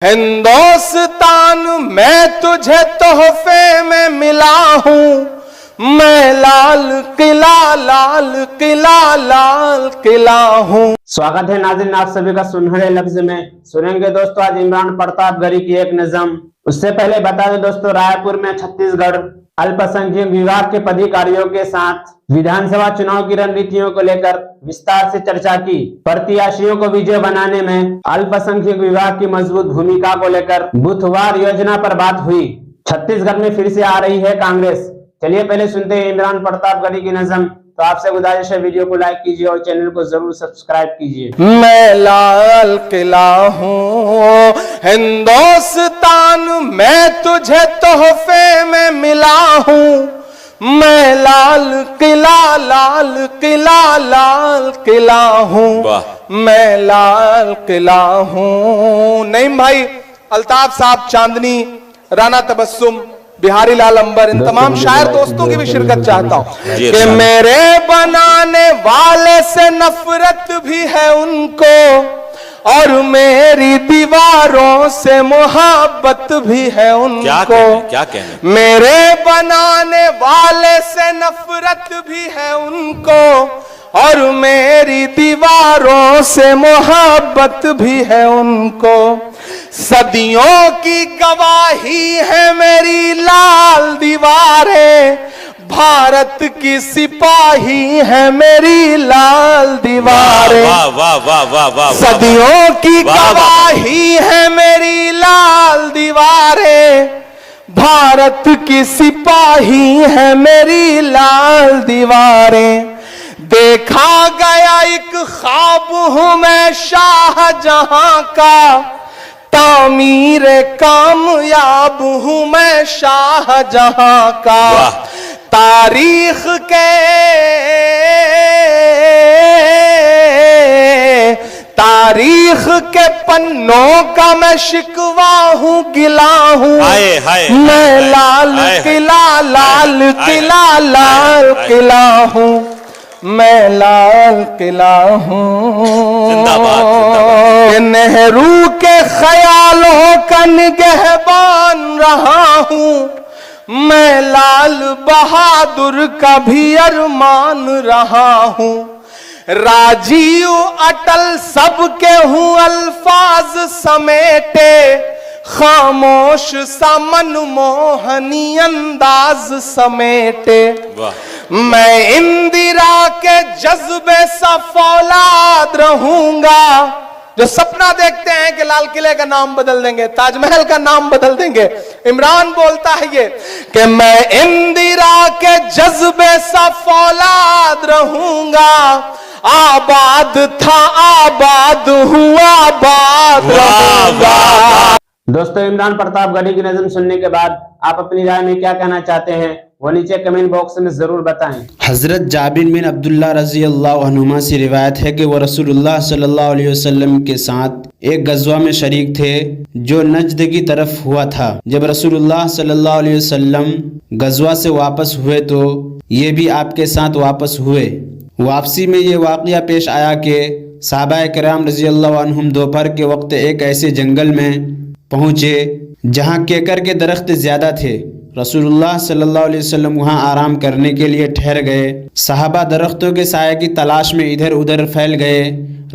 हिंदुस्तान मैं तुझे तोहफे में मिला हूँ, मैं लाल किला लाल किला लाल किला हूँ। स्वागत है नाज़रीन, आप सभी का सुनहरे लफ्ज में सुनेंगे दोस्तों आज इमरान प्रतापगढ़ी की एक नज़म। उससे पहले बता दें दोस्तों, रायपुर में छत्तीसगढ़ अल्पसंख्यक विभाग के पदाधिकारियों के साथ विधानसभा चुनाव की रणनीतियों को लेकर विस्तार से चर्चा की। प्रत्याशियों को विजय बनाने में अल्पसंख्यक विभाग की मजबूत भूमिका को लेकर बुधवार योजना पर बात हुई। छत्तीसगढ़ में फिर से आ रही है कांग्रेस। चलिए पहले सुनते हैं इमरान प्रतापगढ़ी की नज़म। तो आपसे गुजारिश है, वीडियो को लाइक कीजिए और चैनल को जरूर सब्सक्राइब कीजिए। मैं लाल किला हूँ हिंदुस्तान, मैं तुझे तोहफे में मिला हूँ, मैं लाल किला लाल किला लाल किला हूँ, मैं लाल किला हूँ। नहीं भाई, अल्ताफ साहब चांदनी, राणा तबस्सुम, बिहारी लाल अंबर, इन तमाम शायर दोस्तों की भी शिरकत चाहता हूं कि मेरे बनाने वाले से नफरत भी है उनको और मेरी दीवारों से मोहब्बत भी है उनको। क्या कहने? मेरे बनाने वाले से नफरत भी है उनको और मेरी दीवारों से मोहब्बत भी है उनको। सदियों की गवाही है मेरी लाल दीवारें, भारत की सिपाही है मेरी लाल दीवारें। वाह वाह वाह वाह वाह। सदियों की गवाही है मेरी लाल दीवारें, भारत की सिपाही है मेरी लाल दीवारें। देखा गया एक ख्वाब हूं मैं शाहजहां का, तामीर कामयाब हूं मैं शाहजहां का। तारीख के पन्नों का मैं शिकवा हूं, गिला हूं। मैं लाल किला लाल किला लाल किला हूं, मैं लाल किला हूँ। नेहरू के ख्यालों का निगहबान रहा हूँ, मैं लाल बहादुर का भी अरमान रहा हूँ। राजीव अटल सबके हूँ अल्फाज समेटे, खामोश सा मनमोहनी अंदाज समेटे। मैं इंदिरा के जज्बे सा फौलाद रहूंगा, जो सपना देखते हैं कि लाल किले का नाम बदल देंगे, ताजमहल का नाम बदल देंगे। इमरान बोलता है ये कि मैं इंदिरा के जज्बे सा फौलाद रहूंगा, आबाद था आबाद हुआ आबाद रहूंगा। दोस्तों, इमरान प्रतापगढ़ी की नज़म सुनने के बाद आप अपनी राय में क्या कहना चाहते हैं वो नीचे कमेंट बॉक्स में जरूर बताएं। हजरत जाबिर बिन अब्दुल्लाह रज़ी अल्लाह अन्हुमा से रिवायत है कि वो रसूलुल्लाह सल्लल्लाहु अलैहि वसल्लम के साथ एक गज़वा में शरीक थे जो नजद की तरफ हुआ था। जब रसूलुल्लाह सल्लल्लाहु अलैहि वसल्लम गज़वा से वापस हुए तो ये भी आपके साथ वापस हुए। वापसी में ये वाक़या पेश आया कि सहाबा किराम रज़ी अल्लाह अन्हुम दोपहर के वक्त एक ऐसे जंगल में पहुँचे जहाँ केकर के दरख्त ज़्यादा थे। रसूलुल्लाह सल्लल्लाहु अलैहि वसल्लम वहाँ आराम करने के लिए ठहर गए। सहाबा दरख्तों के साए की तलाश में इधर उधर फैल गए।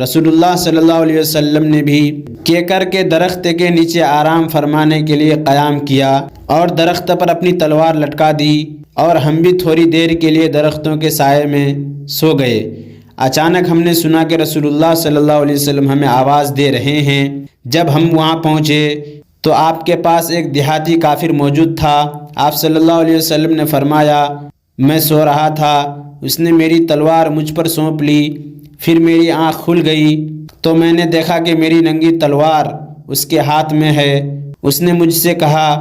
रसूलुल्लाह सल्लल्लाहु अलैहि वसल्लम ने भी केकर के दरख्त के नीचे आराम फरमाने के लिए क़याम किया और दरख्त पर अपनी तलवार लटका दी और हम भी थोड़ी देर के लिए दरख्तों के साए में सो गए। अचानक हमने सुना कि रसूलुल्लाह सल्लल्लाहु अलैहि वसल्लम हमें आवाज़ दे रहे हैं। जब हम वहाँ पहुँचे तो आपके पास एक देहाती काफिर मौजूद था। आप सल्लल्लाहु अलैहि वसल्लम ने फरमाया, मैं सो रहा था, उसने मेरी तलवार मुझ पर सौंप ली। फिर मेरी आँख खुल गई तो मैंने देखा कि मेरी नंगी तलवार उसके हाथ में है। उसने मुझसे कहा,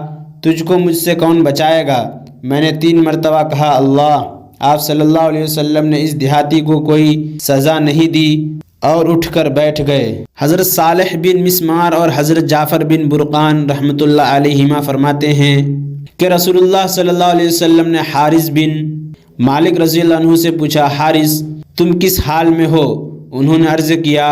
तुझको मुझसे कौन बचाएगा? मैंने 3 मरतबा कहा, अल्लाह। आप सल्लल्लाहु अलैहि वसल्लम ने इस देहाती को कोई सज़ा नहीं दी और उठकर बैठ गए। हज़रत सालेह बिन मिस्मार और हज़रत जाफ़र बिन बुरक़ान रहमतुल्लाह अलैहिमा फरमाते हैं कि रसूलुल्लाह सल्लल्लाहु अलैहि वसल्लम ने हारिस बिन मालिक रज़ियल्लाहु अन्हु से पूछा, हारिस तुम किस हाल में हो? उन्होंने अर्ज़ किया,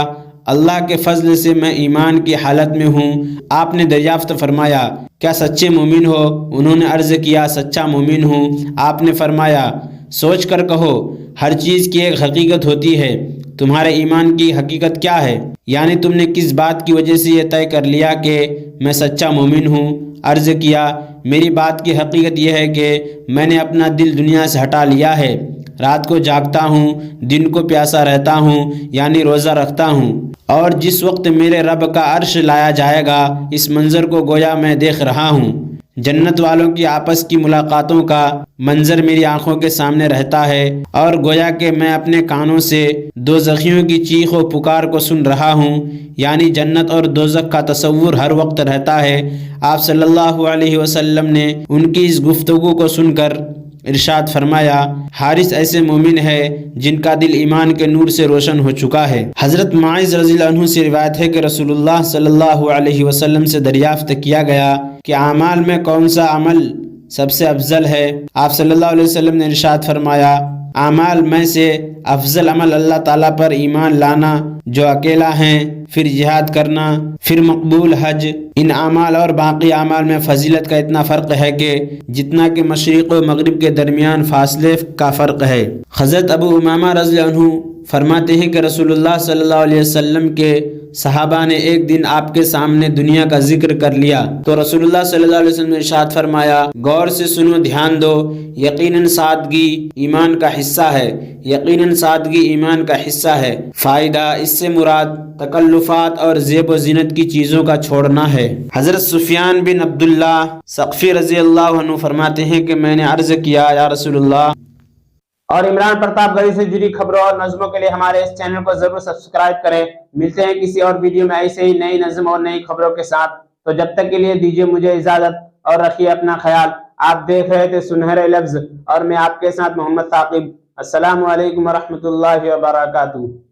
اللہ کے فضل سے میں ایمان کی حالت میں ہوں۔ آپ نے دریافت فرمایا کیا سچے مومن ہو؟ انہوں نے عرض کیا سچا مومن ہوں۔ آپ نے فرمایا سوچ کر کہو ہر چیز کی ایک حقیقت ہوتی ہے، تمہارے ایمان کی حقیقت کیا ہے؟ یعنی تم نے کس بات کی وجہ سے یہ طے کر لیا کہ میں سچا مومن ہوں؟ عرض کیا میری بات کی حقیقت یہ ہے کہ میں نے اپنا دل دنیا سے ہٹا لیا ہے، رات کو جاگتا ہوں، دن کو پیاسا رہتا ہوں یعنی روزہ رکھتا ہوں، اور جس وقت میرے رب کا عرش لایا جائے گا اس منظر کو گویا میں دیکھ رہا ہوں۔ جنت والوں کی آپس کی ملاقاتوں کا منظر میری آنکھوں کے سامنے رہتا ہے، اور گویا کہ میں اپنے کانوں سے دوزخیوں کی چیخ و پکار کو سن رہا ہوں، یعنی جنت اور دوزخ کا تصور ہر وقت رہتا ہے۔ آپ صلی اللہ علیہ وسلم نے ان کی اس گفتگو کو سن کر ارشاد فرمایا حارث ایسے مومن ہے جن کا دل ایمان کے نور سے روشن ہو چکا ہے۔ حضرت معاذ رضی اللہ عنہ سے روایت ہے کہ رسول اللہ صلی اللہ علیہ وسلم سے دریافت کیا گیا کہ اعمال میں کون سا عمل سب سے افضل ہے؟ آپ صلی اللہ علیہ وسلم نے ارشاد فرمایا اعمال میں سے افضل عمل اللہ تعالیٰ پر ایمان لانا جو اکیلا ہیں، پھر جہاد کرنا، پھر مقبول حج۔ ان اعمال اور باقی اعمال میں فضیلت کا اتنا فرق ہے کہ جتنا کہ مشرق و مغرب کے درمیان فاصلے کا فرق ہے۔ حضرت ابو امامہ رضی اللہ عنہ فرماتے ہیں کہ رسول اللہ صلی اللہ علیہ وسلم کے صحابہ نے ایک دن آپ کے سامنے دنیا کا ذکر کر لیا تو رسول اللہ صلی اللہ علیہ وسلم نے ارشاد فرمایا غور سے سنو، دھیان دو، یقیناً سادگی ایمان کا حصہ ہے، یقیناً سادگی ایمان کا حصہ ہے۔ فائدہ اس سے مراد تکلفات اور زیب و زینت کی چیزوں کا چھوڑنا ہے۔ حضرت سفیان بن عبداللہ ثقفی رضی اللہ عنہ فرماتے ہیں کہ میں نے عرض کیا یا رسول اللہ۔ اور عمران پرتاپ گڑھی سے جڑی خبروں اور نظموں کے لیے ہمارے اس چینل کو ضرور سبسکرائب کریں۔ ملتے ہیں کسی اور ویڈیو میں ایسے ہی نئی نظم اور نئی خبروں کے ساتھ، تو جب تک کے لیے دیجیے مجھے اجازت اور رکھیے اپنا خیال۔ آپ دیکھ رہے تھے سنہرے لفظ اور میں آپ کے ساتھ محمد ثاقب۔ السلام علیکم ورحمۃ اللہ وبرکاتہ۔